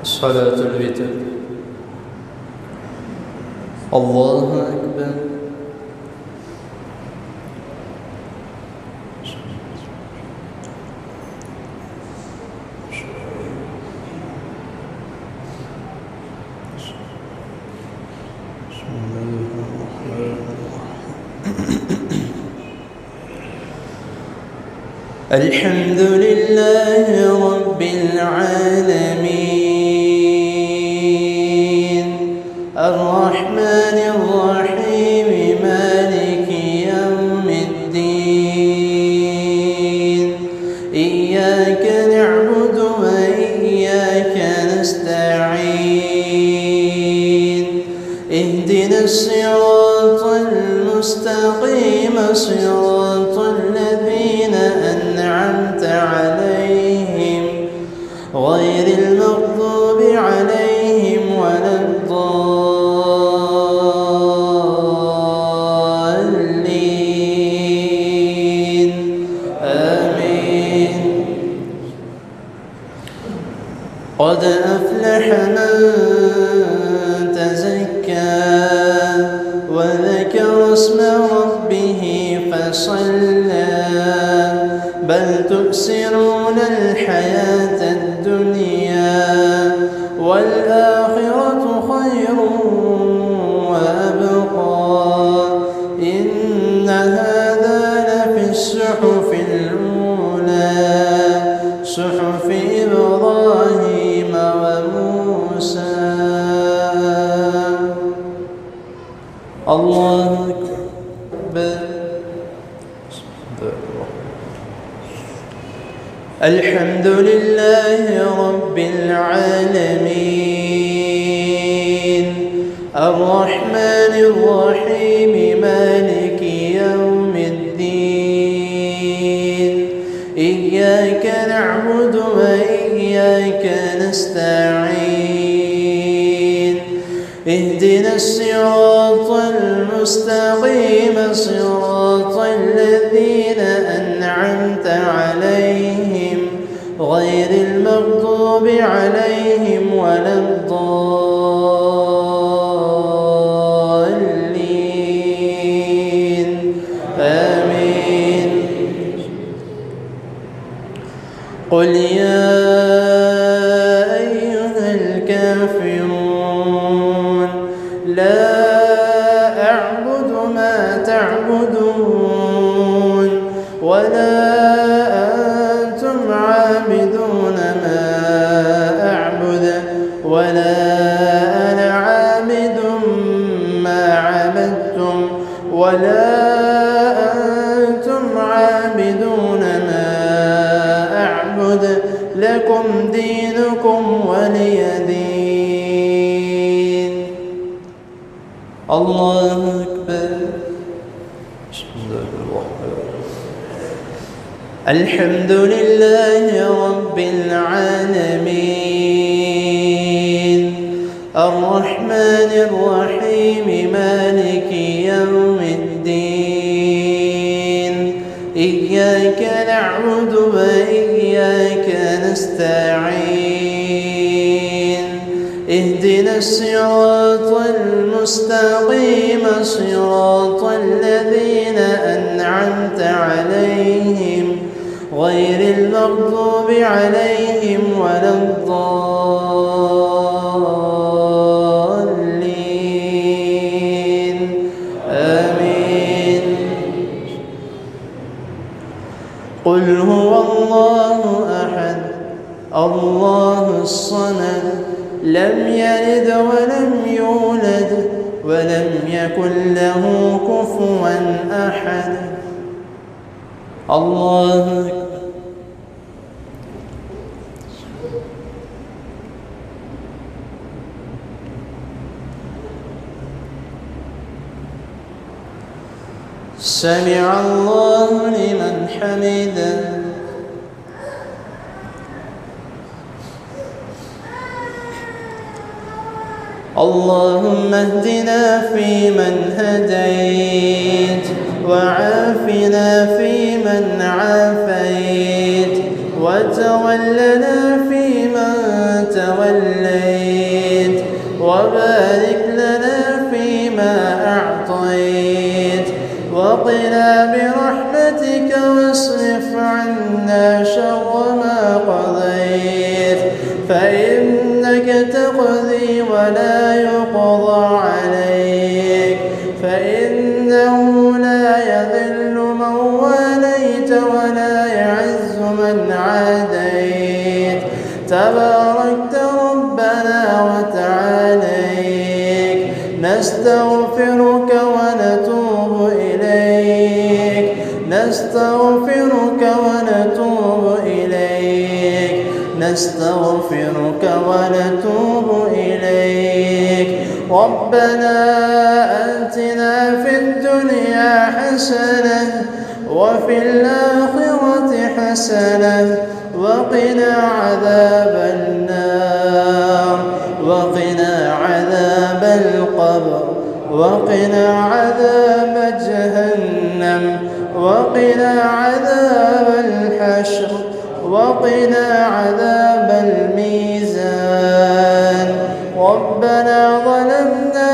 صلاة الوتر. الله أكبر. الحمد لله رب العالمين الرحمن الرحيم مالك يوم الدين إياك نعبد وإياك نستعين اهدنا الصراط المستقيم صراط الذين أنعمت عليهم غير المغضوب عليهم ولا الضالين آمين. قد أفلح من تزكى وذكر اسم ربه فصلى بل تؤثرون الحياة الدنيا والآخرة خير وأبقى إن هذا لفي الصحف الأولى صحف إبراهيم وموسى. الله أكبر. الحمد لله رب العالمين الرحمن الرحيم مالك يوم الدين إياك نعبد وإياك نستعين اهدنا الصراط المستقيم صراط الذين أنعمت عليهم غير المغضوب عليهم ولا الضالين آمين. قل يا أيها الكافرون لا أعبد ما تعبدون ولا أنتم عابدون ما أعبد ولا أنا عابد ما عبدتم ولا أنتم عابدون ما أعبد لكم دينكم ولي دين. الله أكبر. بسم الله الرحمن الرحيم. الحمد لله رب العالمين الرحمن الرحيم مالك يوم الدين إياك نعبد وإياك نستعين اهدنا الصراط المستقيم صراط الذين أنعمت عليهم غير المغضوب عليهم ولا الضالين آمين. قل هو الله أحد الله الصمد لم يلد ولم يولد ولم يكن له كفوا أحد. الله أكبر. سمع الله لمن حمده. اللهم اهدنا فيمن هديت وعافنا فيمن عافيت وتولنا فيمن توليت فإنك تقضي ولا يقضى عليك، فإنه لا يذل من واليت ولا يعز من عاديت، تباركت ربنا وتعاليك. نستغفرك ونتوب إليك، نستغفرك ونتوب إليك، نستغفرك ونتوب إليك. ربنا آتنا في الدنيا حسنة وفي الآخرة حسنة وقنا عذاب النار، وقنا عذاب القبر، وقنا عذاب جهنم، وقنا عذاب الحشر، وقنا عذاب الميزان. ربنا ظلمنا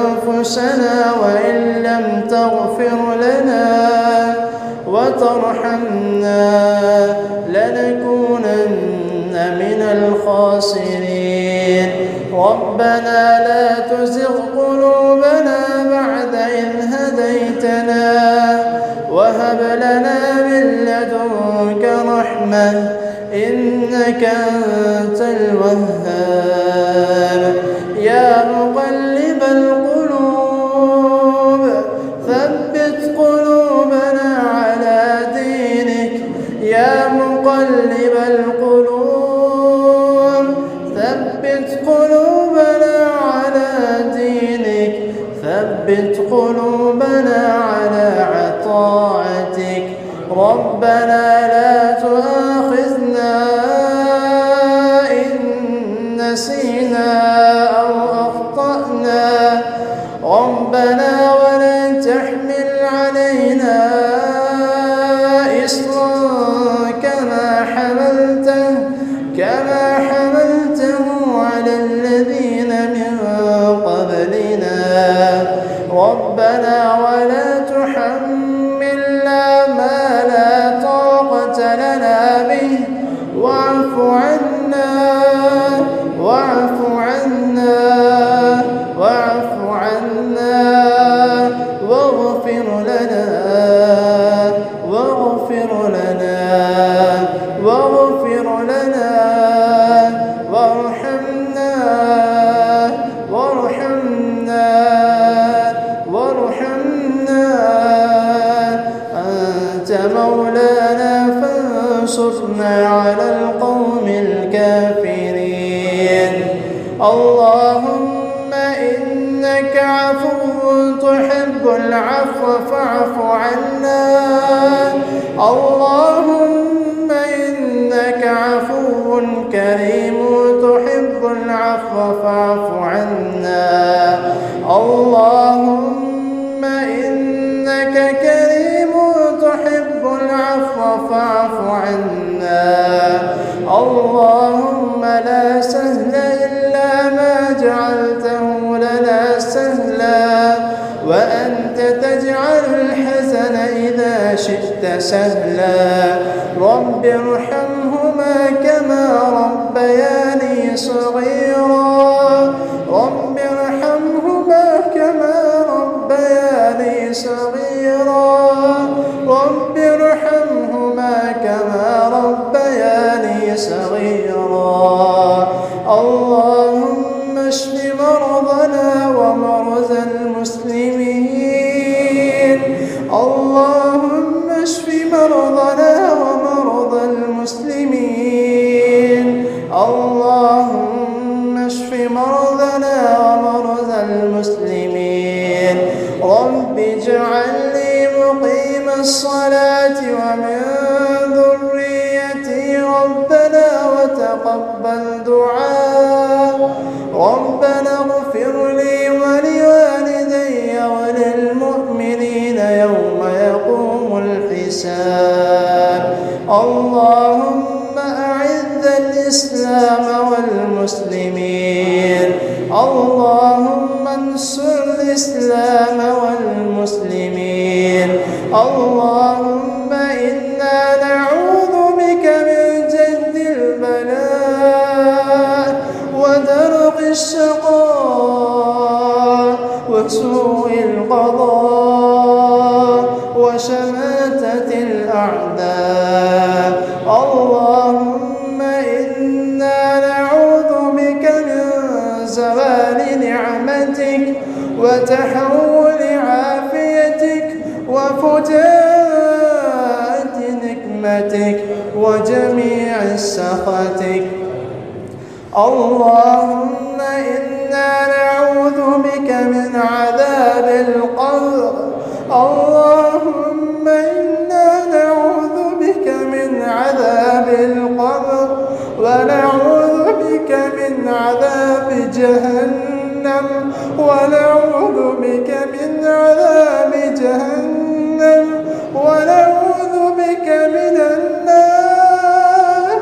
أنفسنا وإن لم تغفر لنا وترحمنا لنكونن من الخاسرين. ربنا لا تزغ قلوبنا بعد إذ هديتنا وهب لنا من لدنك رحمة إنك أنت الوهاب. يا مقلب القلوب ثبت قلوبنا على دينك، يا مقلب القلوب ثبت قلوبنا على دينك، ثبت قلوبنا على طاعتك. ربنا لا تؤاخذنا إن نسينا أو أخطأنا، ربنا ولا تحمل علينا إصرا كما حملته على الذين من قبلنا. ربنا ولا تحملنا ما لا طاقة لنا به واعف عنا، واعف عنا، واعف عنا واغفر لنا، واغفر لنا، واغفر لنا وارحمنا، وارحمنا، وارحمنا. أنت مولانا فانصرنا على القوم الكافرين. اللهم إنك عفو تحب العفو فاعف عنا، اللهم إنك عفو كريم تحب العفو فاعف عنا، اللهم إنك كريم تحب العفو فاعف عنا. اللهم لا سهل إلا ما جعلته لنا سهلا، وأنت تجعل الحزن إذا شئت سهلا. رب ارحمهما كما ربياني صغيرا، رب ارحمهما كما ربياني صغيرا، رب ارحمهما كما ربياني صغيرا. اللهم اشف مرضنا ومرضى المسلمين، اللهم اشف مرضنا ومرضى المسلمين، اللهم اشف مرضنا ومرضى المسلمين. رب اجعلني مقيم الصلاة ومن ذريتي ربنا وتقبل دعاء. ربنا اغفر لي ولوالدي وللمؤمنين يوم يقوم الحساب. اللهم أعز الإسلام والمسلمين، اللهم انصر الإسلام والمسلمين. اللهم إنا نعوذ بك من جهد البلاء وتحول عافيتك وفجاءة نقمتك وجميع سخطك. اللهم إنا نعوذ بك من عذاب القبر. اللهم إنا نعوذ بك من عذاب القبر ونعوذ بك من عذاب جهنم ونعوذ بك من عذاب جهنم ونعوذ بك من النار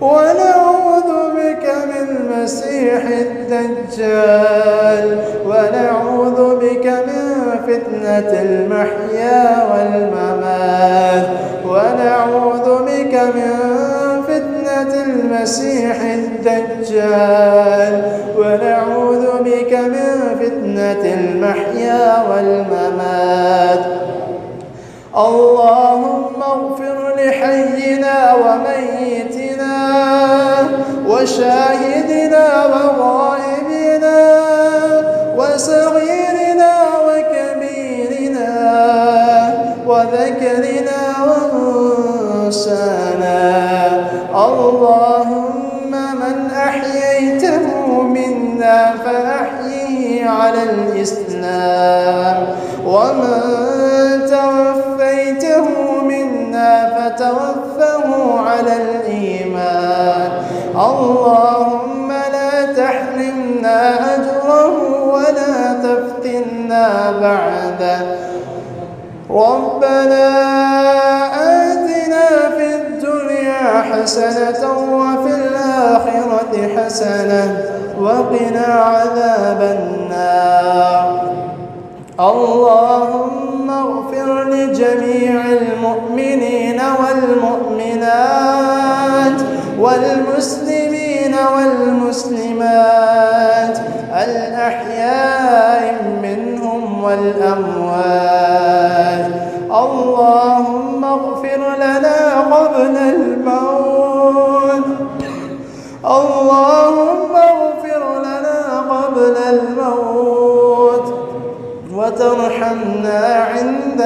ونعوذ بك من المسيح الدجال ونعوذ بك من فتنة المحيا والممات ونعوذ بك من فتنة المسيح الدجال ونعوذ بك من فتنة المحيا والممات. اللهم اغفر لحينا وميتنا وشاهدنا وغائبنا وصغيرنا وكبيرنا وذكرنا وأنثانا. اللهم من أحييته منا فأحيه على الإسلام ومن توفيته منا فتوفه على الإيمان. اللهم لا تحرمنا أجره ولا تفتنا بعده. ربنا آتنا في الدنيا حسنة وفي الآخرة حسنة وقنا عذاب النار. اللهم اغفر لجميع المؤمنين والمؤمنات والمسلمين والمسلمات الأحياء منهم والأموات. اللهم اغفر لنا قبل الموت. اللهم اغفر لنا قبل الموت وترحمنا عند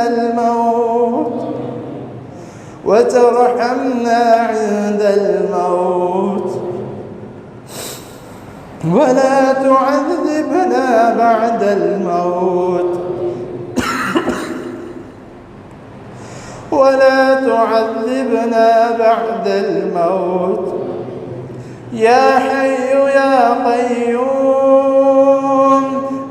الموت ولا تعذبنا بعد الموت يا حي يا قيوم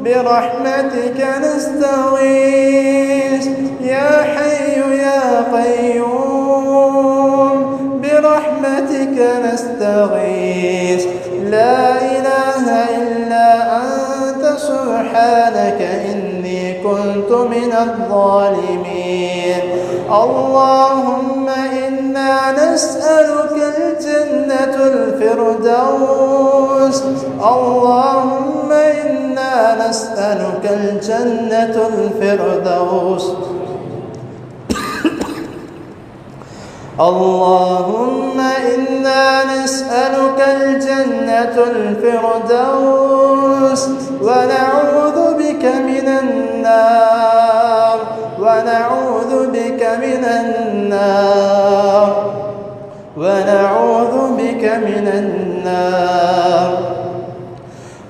برحمتك نستغيث. يا حي يا قيوم برحمتك نستغيث. لا إله إلا أنت سبحانك إني كنت من الظالمين. اللهم إنا نسألك الجنة الفردوس. اللهم إنا نسألك الجنة الفردوس. اللهم إنا نسألك الجنة الفردوس ونعوذ بك من النار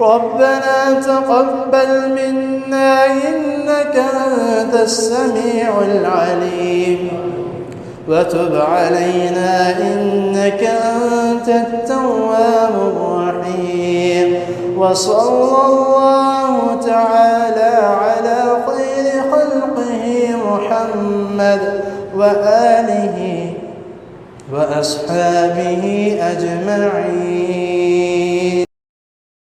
ربنا تقبل منا إنك أنت السميع العليم وتب علينا إنك أنت التواب الرحيم. وصلى الله تعالى على خير خلقه محمد وآله وأصحابه أجمعين.